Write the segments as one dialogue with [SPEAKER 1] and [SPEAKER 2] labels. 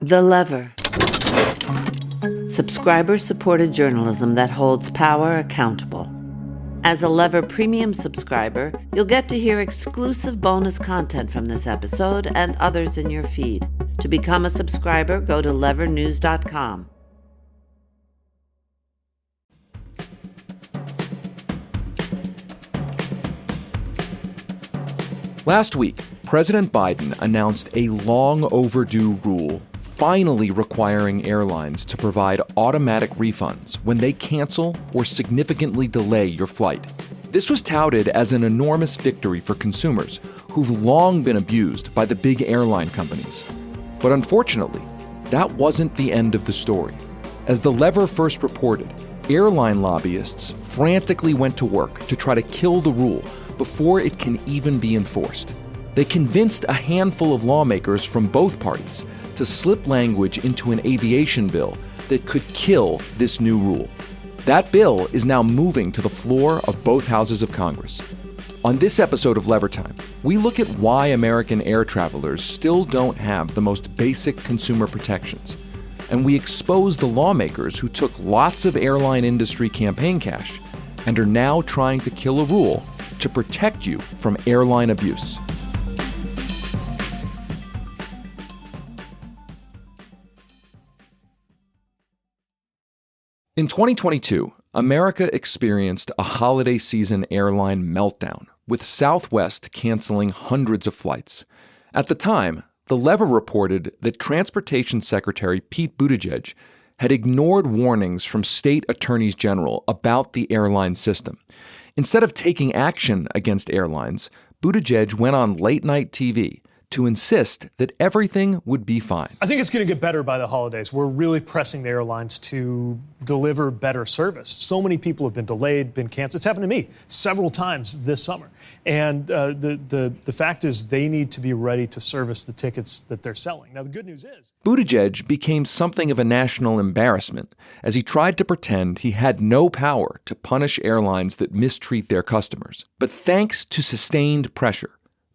[SPEAKER 1] The Lever. Subscriber-supported journalism that holds power accountable. As a Lever Premium subscriber, you'll get to hear exclusive bonus content from this episode and others in your feed. To become a subscriber, go to levernews.com.
[SPEAKER 2] Last week, President Biden announced a long overdue rule finally requiring airlines to provide automatic refunds when they cancel or significantly delay your flight. This was touted as an enormous victory for consumers who've long been abused by the big airline companies. But unfortunately, that wasn't the end of the story. As The Lever first reported, airline lobbyists frantically went to work to try to kill the rule before it can even be enforced. They convinced a handful of lawmakers from both parties to slip language into an aviation bill that could kill this new rule. That bill is now moving to the floor of both houses of Congress. On this episode of Lever Time, we look at why American air travelers still don't have the most basic consumer protections, and we expose the lawmakers who took lots of airline industry campaign cash and are now trying to kill a rule to protect you from airline abuse. In 2022, America experienced a holiday season airline meltdown, with Southwest canceling hundreds of flights. At the time, The Lever reported that Transportation Secretary Pete Buttigieg had ignored warnings from state attorneys general about the airline system. Instead of taking action against airlines, Buttigieg went on late-night TV to insist that everything would be fine.
[SPEAKER 3] I think it's going to get better by the holidays. We're really pressing the airlines to deliver better service. So many people have been delayed, been canceled. It's happened to me several times this summer. And the fact is they need to be ready to service the tickets that they're selling. Now, the good news is
[SPEAKER 2] Buttigieg became something of a national embarrassment as he tried to pretend he had no power to punish airlines that mistreat their customers. But thanks to sustained pressure,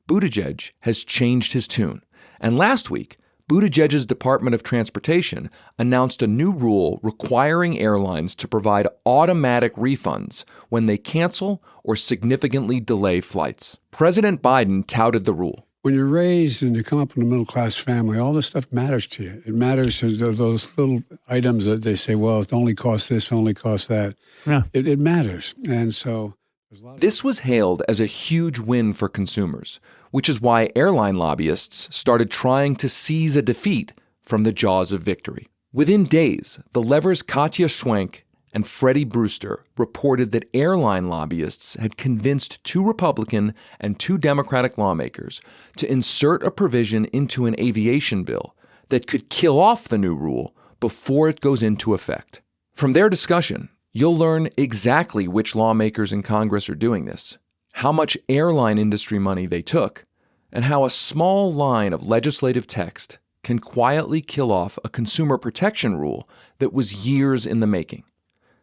[SPEAKER 2] Buttigieg has changed his tune. And last week, Buttigieg's Department of Transportation announced a new rule requiring airlines to provide automatic refunds when they cancel or significantly delay flights. President Biden touted the rule.
[SPEAKER 4] When you're raised and you come up in a middle-class family, all this stuff matters to you. It matters to those little items that they say, well, it only costs this, only costs that. Yeah. It matters. And so
[SPEAKER 2] this was hailed as a huge win for consumers, which is why airline lobbyists started trying to seize a defeat from the jaws of victory. Within days, The Lever's Katya Schwenk and Freddie Brewster reported that airline lobbyists had convinced 2 Republican and 2 Democratic lawmakers to insert a provision into an aviation bill that could kill off the new rule before it goes into effect. From their discussion, you'll learn exactly which lawmakers in Congress are doing this, how much airline industry money they took, and how a small line of legislative text can quietly kill off a consumer protection rule that was years in the making.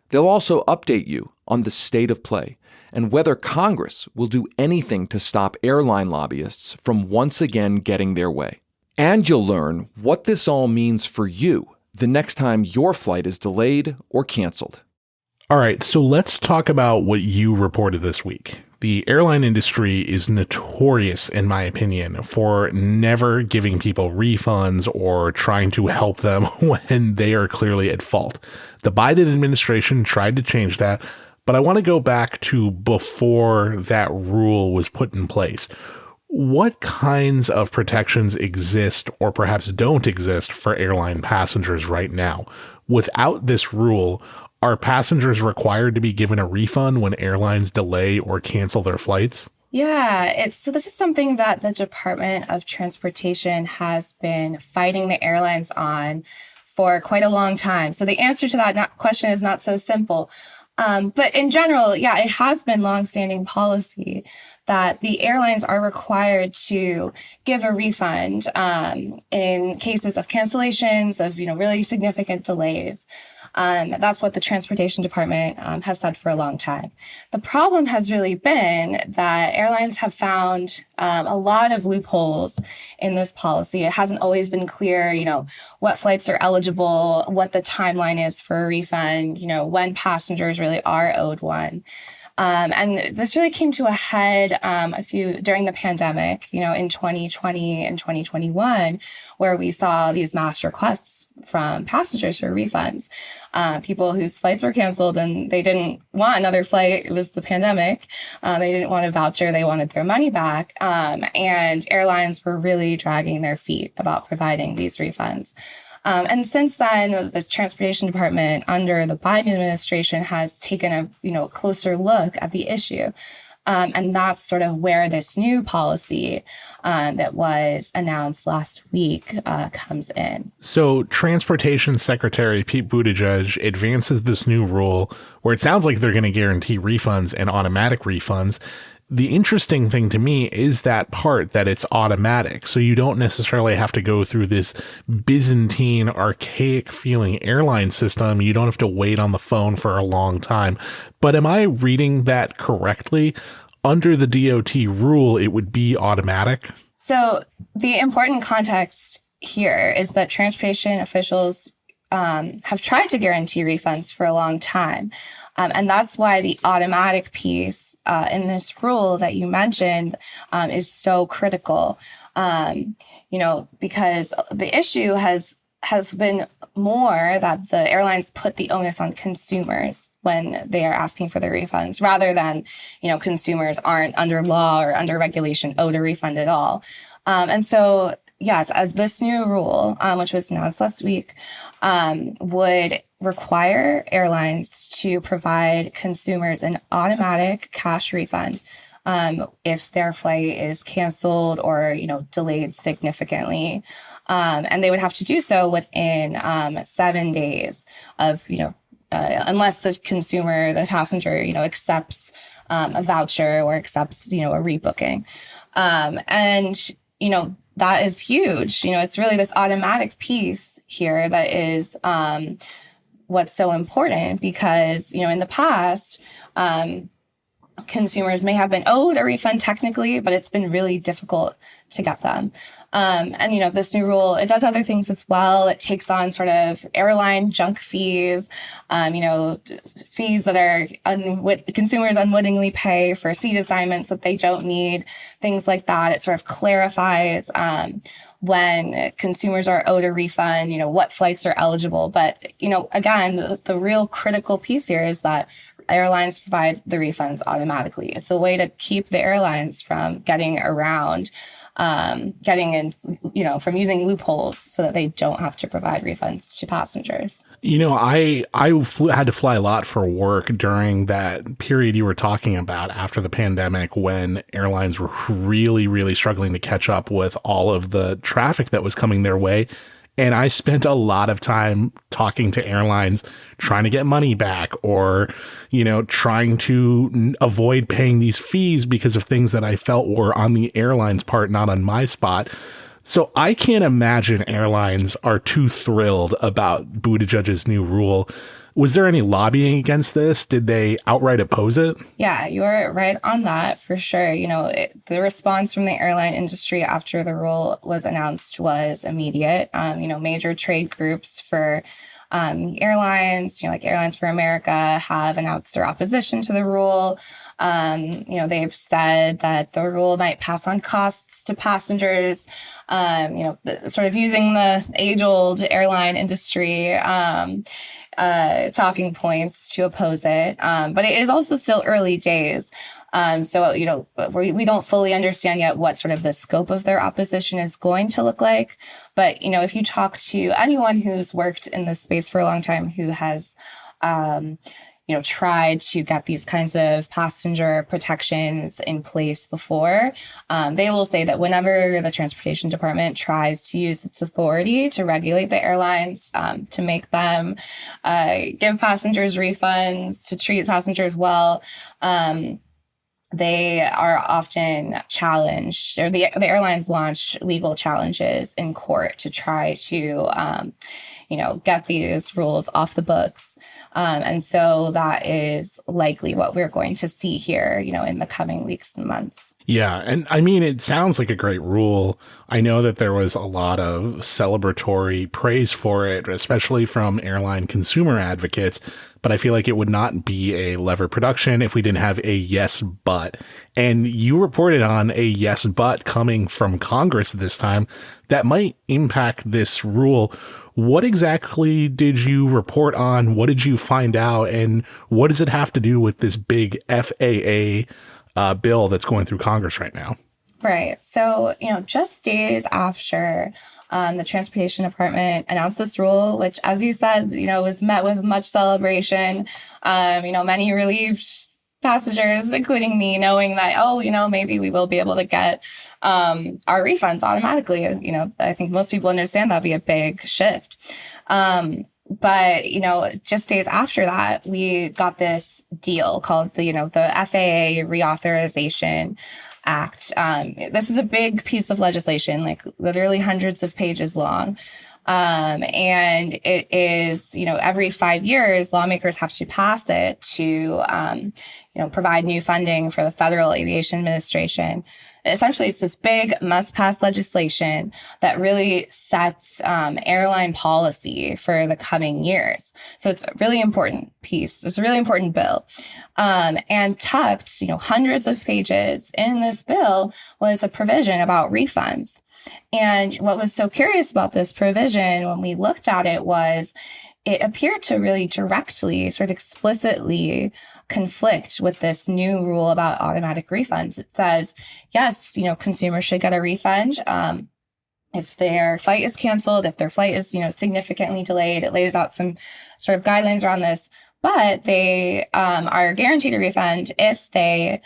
[SPEAKER 2] They'll also update you on the state of play and whether Congress will do anything to stop airline lobbyists from once again getting their way. And you'll learn what this all means for you the next time your flight is delayed or canceled.
[SPEAKER 5] All right, so let's talk about what you reported this week. The airline industry is notorious, in my opinion, for never giving people refunds or trying to help them when they are clearly at fault. The Biden administration tried to change that, but I want to go back to before that rule was put in place. What kinds of protections exist or perhaps don't exist for airline passengers right now? Without this rule, are passengers required to be given a refund when airlines delay or cancel their flights?
[SPEAKER 6] Yeah, so this is something that the Department of Transportation has been fighting the airlines on for quite a long time. So the answer to that question is not so simple. But in general, yeah, it has been longstanding policy that the airlines are required to give a refund in cases of cancellations, of really significant delays. That's what the Transportation Department has said for a long time. The problem has really been that airlines have found a lot of loopholes in this policy. It hasn't always been clear, what flights are eligible, what the timeline is for a refund, when passengers really are owed one. And this really came to a head during the pandemic, in 2020 and 2021, where we saw these mass requests from passengers for refunds. People whose flights were canceled and they didn't want another flight. It was the pandemic. They didn't want a voucher. They wanted their money back. And airlines were really dragging their feet about providing these refunds. And since then, the Transportation Department under the Biden administration has taken a closer look at the issue. And that's sort of where this new policy that was announced last week comes in.
[SPEAKER 5] So Transportation Secretary Pete Buttigieg advances this new rule where it sounds like they're going to guarantee refunds and automatic refunds. The interesting thing to me is that part that it's automatic. So you don't necessarily have to go through this Byzantine, archaic feeling airline system. You don't have to wait on the phone for a long time. But am I reading that correctly? Under the DOT rule, it would be automatic?
[SPEAKER 6] So the important context here is that transportation officials have tried to guarantee refunds for a long time. And that's why the automatic piece in this rule that you mentioned is so critical, because the issue has been more that the airlines put the onus on consumers when they are asking for their refunds, rather than, consumers aren't under law or under regulation owed a refund at all. And so, yes, as this new rule, which was announced last week, would require airlines to provide consumers an automatic cash refund if their flight is canceled or, delayed significantly. And they would have to do so within 7 days of, unless the passenger, accepts a voucher or accepts, a rebooking. That is huge. It's really this automatic piece here that is what's so important, because, in the past, consumers may have been owed a refund technically, but it's been really difficult to get them. And this new rule, it does other things as well. It takes on sort of airline junk fees, fees that are consumers unwittingly pay for seat assignments that they don't need, things like that. It sort of clarifies when consumers are owed a refund, what flights are eligible. But, again, the real critical piece here is that airlines provide the refunds automatically. It's a way to keep the airlines from getting around, from using loopholes so that they don't have to provide refunds to passengers.
[SPEAKER 5] I had to fly a lot for work during that period you were talking about after the pandemic, when airlines were really, really struggling to catch up with all of the traffic that was coming their way. And I spent a lot of time talking to airlines, trying to get money back, or, trying to avoid paying these fees because of things that I felt were on the airline's part, not on my spot. So I can't imagine airlines are too thrilled about Buttigieg's new rule. Was there any lobbying against this? Did they outright oppose it?
[SPEAKER 6] Yeah, you're right on that for sure. The response from the airline industry after the rule was announced was immediate. Major trade groups for airlines, like Airlines for America, have announced their opposition to the rule. They've said that the rule might pass on costs to passengers, sort of using the age-old airline industry talking points to oppose it. But it is also still early days. So, we don't fully understand yet what sort of the scope of their opposition is going to look like. But, if you talk to anyone who's worked in this space for a long time, who has, tried to get these kinds of passenger protections in place before, they will say that whenever the Transportation Department tries to use its authority to regulate the airlines, to make them give passengers refunds, to treat passengers well, they are often challenged, or the airlines launch legal challenges in court to try to, get these rules off the books. And so that is likely what we're going to see here, in the coming weeks and months.
[SPEAKER 5] Yeah. And I mean, it sounds like a great rule. I know that there was a lot of celebratory praise for it, especially from airline consumer advocates. But I feel like it would not be a lever production if we didn't have a yes, but. And you reported on a yes, but coming from Congress this time that might impact this rule. What exactly did you report on? What did you find out? And what does it have to do with this big FAA bill that's going through Congress right now?
[SPEAKER 6] Right. So, just days after the Transportation Department announced this rule, which, as you said, was met with much celebration, many relieved passengers, including me, knowing that, maybe we will be able to get our refunds automatically. I think most people understand that'd be a big shift. But, just days after that, we got this deal called the FAA Reauthorization Act. This is a big piece of legislation, like literally hundreds of pages long. And it is, every 5 years, lawmakers have to pass it to, provide new funding for the Federal Aviation Administration. Essentially, it's this big must-pass legislation that really sets airline policy for the coming years. So it's a really important piece. It's a really important bill. And tucked, hundreds of pages in this bill was a provision about refunds. And what was so curious about this provision when we looked at it was it appeared to really directly, sort of explicitly conflict with this new rule about automatic refunds. It says, yes, consumers should get a refund if their flight is canceled, if their flight is, significantly delayed. It lays out some sort of guidelines around this, but they are guaranteed a refund if they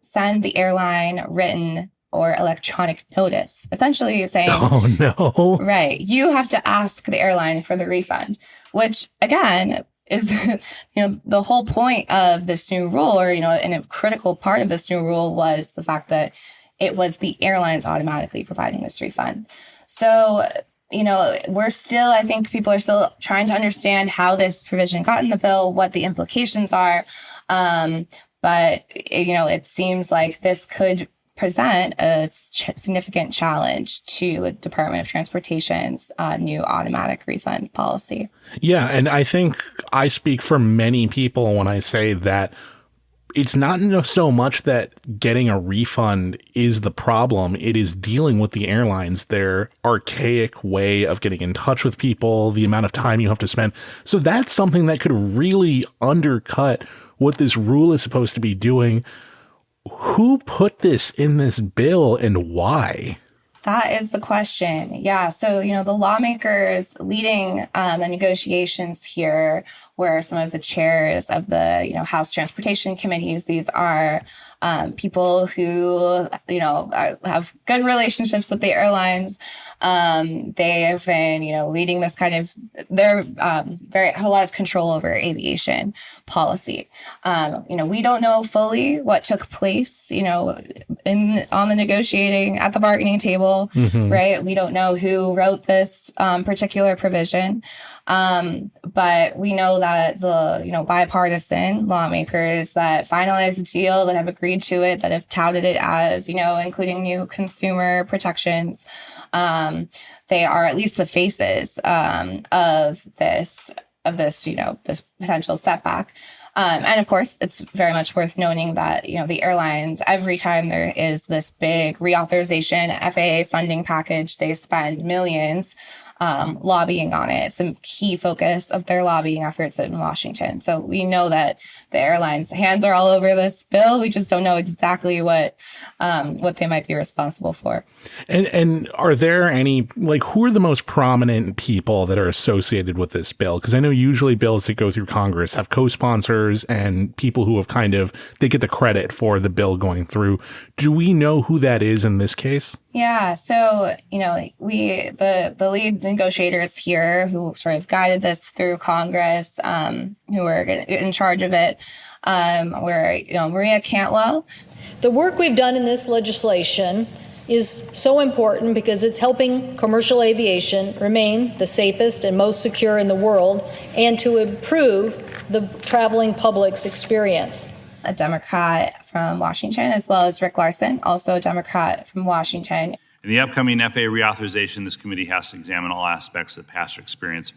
[SPEAKER 6] send the airline written or electronic notice, essentially saying,
[SPEAKER 5] oh, no.
[SPEAKER 6] Right. You have to ask the airline for the refund, which, again, is, the whole point of this new rule, or, and a critical part of this new rule was the fact that it was the airlines automatically providing this refund. So, we're still, I think people are still trying to understand how this provision got in the bill, what the implications are. But, it seems like this could present a significant challenge to the Department of Transportation's new automatic refund policy.
[SPEAKER 5] Yeah, and I think I speak for many people when I say that it's not so much that getting a refund is the problem. It is dealing with the airlines, their archaic way of getting in touch with people, the amount of time you have to spend. So that's something that could really undercut what this rule is supposed to be doing. Who put this in this bill and why?
[SPEAKER 6] That is the question. Yeah. So, the lawmakers leading the negotiations here were some of the chairs of the, House Transportation Committees. These are people who, have good relationships with the airlines. They have been, leading this kind of, they're have a lot of control over aviation policy. We don't know fully what took place, on the negotiating at the bargaining table, right? We don't know who wrote this particular provision. But we know that the, bipartisan lawmakers that finalized the deal, that have agreed to it, that have touted it as, including new consumer protections, they are at least the faces of this, this potential setback. And of course, it's very much worth noting that, the airlines, every time there is this big reauthorization FAA funding package, they spend millions lobbying on it. It's a key focus of their lobbying efforts in Washington. So we know that the airlines' hands are all over this bill. We just don't know exactly what they might be responsible for.
[SPEAKER 5] And are there any, who are the most prominent people that are associated with this bill? Because I know usually bills that go through Congress have co-sponsors and people who have they get the credit for the bill going through. Do we know who that is in this case?
[SPEAKER 6] Yeah. So, the lead negotiators here who sort of guided this through Congress, who were in charge of it, were, Maria Cantwell.
[SPEAKER 7] The work we've done in this legislation is so important because it's helping commercial aviation remain the safest and most secure in the world and to improve the traveling public's experience.
[SPEAKER 6] A Democrat from Washington, as well as Rick Larson, also a Democrat from Washington.
[SPEAKER 8] In the upcoming FAA reauthorization, this committee has to examine all aspects of the passenger experience,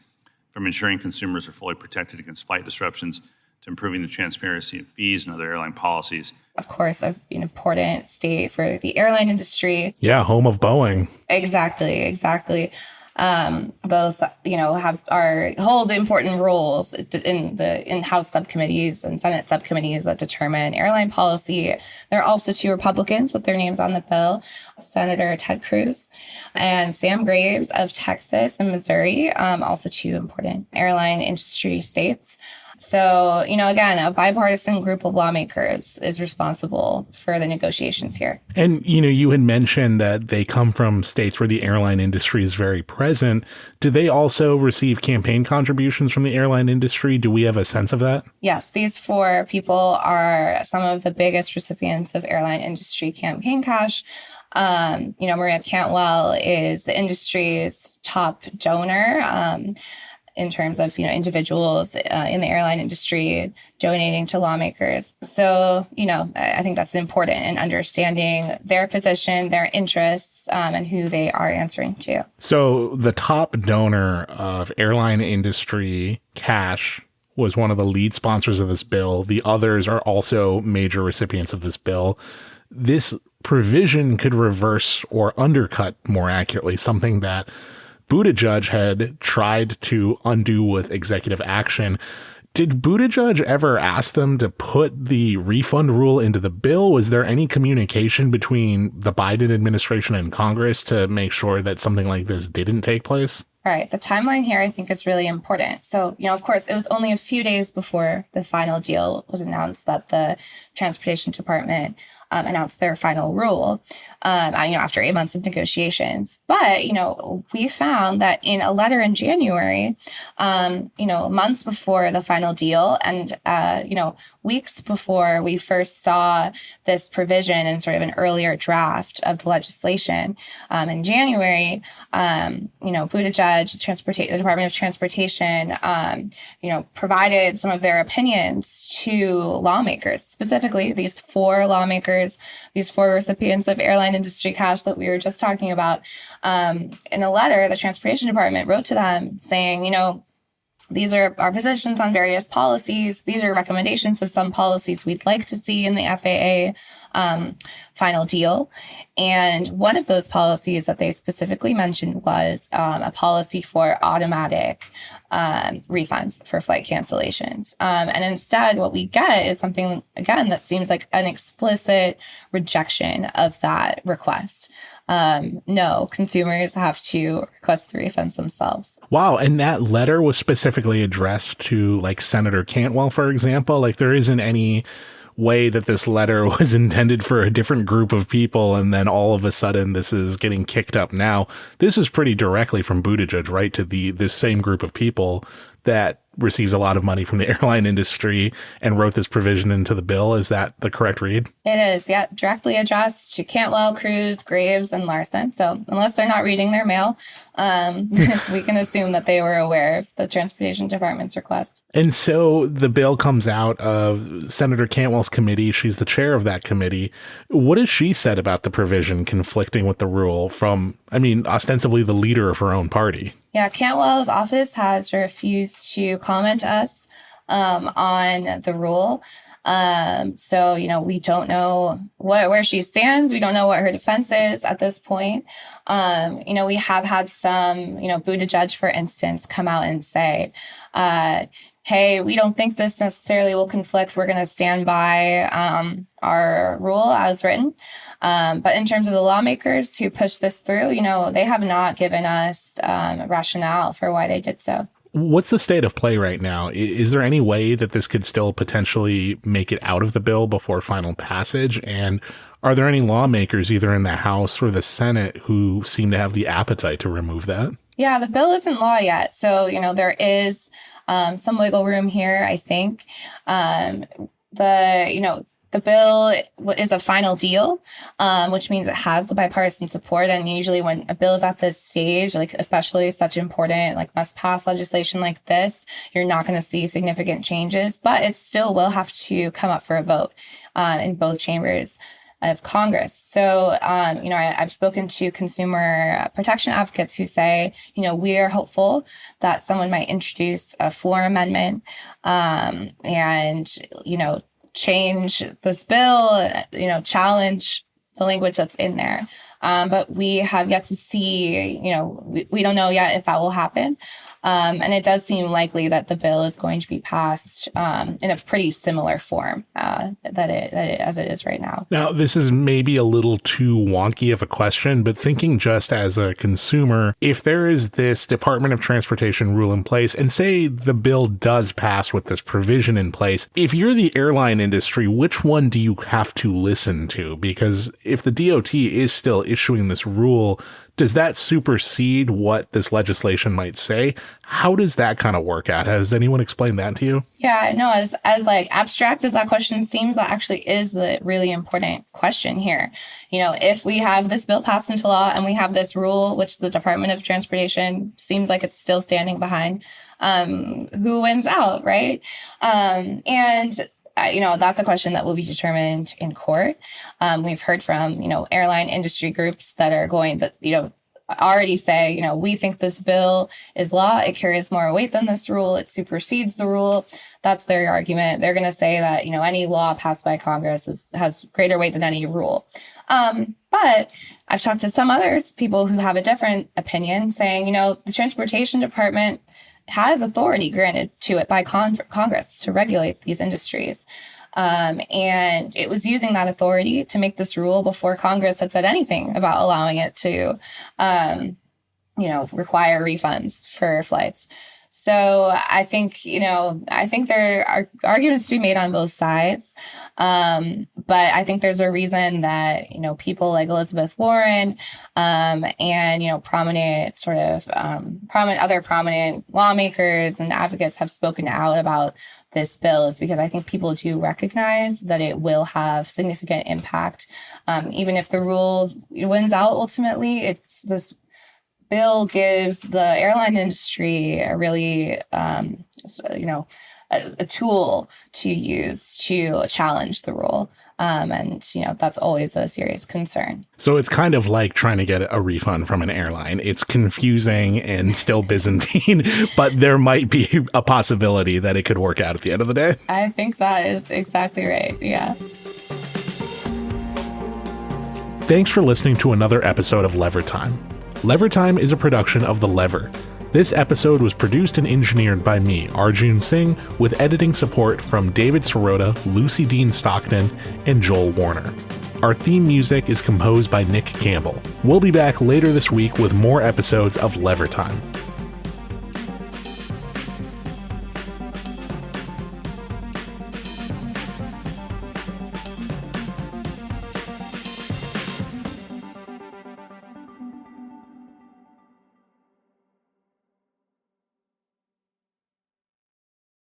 [SPEAKER 8] from ensuring consumers are fully protected against flight disruptions to improving the transparency of fees and other airline policies.
[SPEAKER 6] Of course, an important state for the airline industry.
[SPEAKER 5] Yeah, home of Boeing.
[SPEAKER 6] Exactly. Both, hold important roles in House subcommittees and Senate subcommittees that determine airline policy. There are also 2 Republicans with their names on the bill, Senator Ted Cruz and Sam Graves of Texas and Missouri, also 2 important airline industry states. So, again, a bipartisan group of lawmakers is responsible for the negotiations here.
[SPEAKER 5] And, you had mentioned that they come from states where the airline industry is very present. Do they also receive campaign contributions from the airline industry? Do we have a sense of that?
[SPEAKER 6] Yes, these 4 people are some of the biggest recipients of airline industry campaign cash. Maria Cantwell is the industry's top donor. In terms of, individuals in the airline industry donating to lawmakers. So, I think that's important in understanding their position, their interests, and who they are answering to.
[SPEAKER 5] So the top donor of airline industry cash was one of the lead sponsors of this bill. The others are also major recipients of this bill. This provision could reverse or undercut, more accurately, something that Buttigieg had tried to undo with executive action. Did Buttigieg ever ask them to put the refund rule into the bill? Was there any communication between the Biden administration and Congress to make sure that something like this didn't take place?
[SPEAKER 6] Right. The timeline here, I think, is really important. So, of course, it was only a few days before the final deal was announced that the Transportation Department announced their final rule, after 8 months of negotiations. But, we found that in a letter in January, months before the final deal and, weeks before we first saw this provision in sort of an earlier draft of the legislation, in January, Buttigieg, the Department of Transportation, provided some of their opinions to lawmakers, specifically these 4 lawmakers, these 4 recipients of airline industry cash that we were just talking about. In a letter, the Transportation Department wrote to them saying, these are our positions on various policies. These are recommendations of some policies we'd like to see in the FAA final deal. And one of those policies that they specifically mentioned was a policy for automatic refunds for flight cancellations. And instead, what we get is something, again, that seems like an explicit rejection of that request. No, consumers have to request the refunds themselves.
[SPEAKER 5] Wow. And that letter was specifically addressed to Senator Cantwell, for example. There isn't any way that this letter was intended for a different group of people, and then all of a sudden this is getting kicked up now. This is pretty directly from Buttigieg, right, to this same group of people that receives a lot of money from the airline industry and wrote this provision into the bill. Is that the correct read?
[SPEAKER 6] It is, yeah. Directly addressed to Cantwell, Cruz, Graves, and Larson. So unless they're not reading their mail, we can assume that they were aware of the Transportation Department's request.
[SPEAKER 5] And so the bill comes out of Senator Cantwell's committee. She's the chair of that committee. What has she said about the provision conflicting with the rule from, ostensibly the leader of her own party?
[SPEAKER 6] Yeah, Cantwell's office has refused to comment to us on the rule. So, we don't know where she stands. We don't know what her defense is at this point. We have had some, Buttigieg, for instance, come out and say, hey, we don't think this necessarily will conflict. We're going to stand by our rule as written. But in terms of the lawmakers who pushed this through, they have not given us a rationale for why they did so.
[SPEAKER 5] What's the state of play right now? Is there any way that this could still potentially make it out of the bill before final passage? And are there any lawmakers either in the House or the Senate who seem to have the appetite to remove that?
[SPEAKER 6] Yeah, the bill isn't law yet. So, there is some wiggle room here, I think. The The bill is a final deal, which means it has the bipartisan support. And usually when a bill is at this stage, like especially such important, like must pass legislation like this, you're not going to see significant changes, but it still will have to come up for a vote in both chambers of Congress. So, I've spoken to consumer protection advocates who say, we are hopeful that someone might introduce a floor amendment and change this bill, challenge the language that's in there. But we have yet to see, we don't know yet if that will happen. And it does seem likely that the bill is going to be passed in a pretty similar form as it is right now.
[SPEAKER 5] Now, this is maybe a little too wonky of a question, but thinking just as a consumer, if there is this Department of Transportation rule in place, and say the bill does pass with this provision in place, if you're the airline industry, which one do you have to listen to? Because if the DOT is still issuing this rule, does that supersede what this legislation might say? How does that kind of work out? Has anyone explained that to you?
[SPEAKER 6] Yeah, no, as like abstract as that question seems, that actually is the really important question here. If we have this bill passed into law and we have this rule, which the Department of Transportation seems like it's still standing behind, who wins out, right? That's a question that will be determined in court. We've heard from, airline industry groups that are going that, already say, we think this bill is law. It carries more weight than this rule. It supersedes the rule. That's their argument. They're going to say that, any law passed by Congress has greater weight than any rule. But I've talked to some others, people who have a different opinion, saying, the Transportation Department has authority granted to it by Congress to regulate these industries. And it was using that authority to make this rule before Congress had said anything about allowing it to, require refunds for flights. So I think there are arguments to be made on both sides. But I think there's a reason that, people like Elizabeth Warren, and, prominent lawmakers and advocates have spoken out about this bill, is because I think people do recognize that it will have significant impact. Even if the rule wins out ultimately, this bill gives the airline industry a really, a tool to use to challenge the rule. And that's always a serious concern.
[SPEAKER 5] So it's kind of like trying to get a refund from an airline. It's confusing and still Byzantine, but there might be a possibility that it could work out at the end of the day.
[SPEAKER 6] I think that is exactly right. Yeah.
[SPEAKER 5] Thanks for listening to another episode of Lever Time. Lever Time is a production of The Lever. This episode was produced and engineered by me, Arjun Singh, with editing support from David Sirota, Lucy Dean Stockton, and Joel Warner. Our theme music is composed by Nick Campbell. We'll be back later this week with more episodes of Lever Time.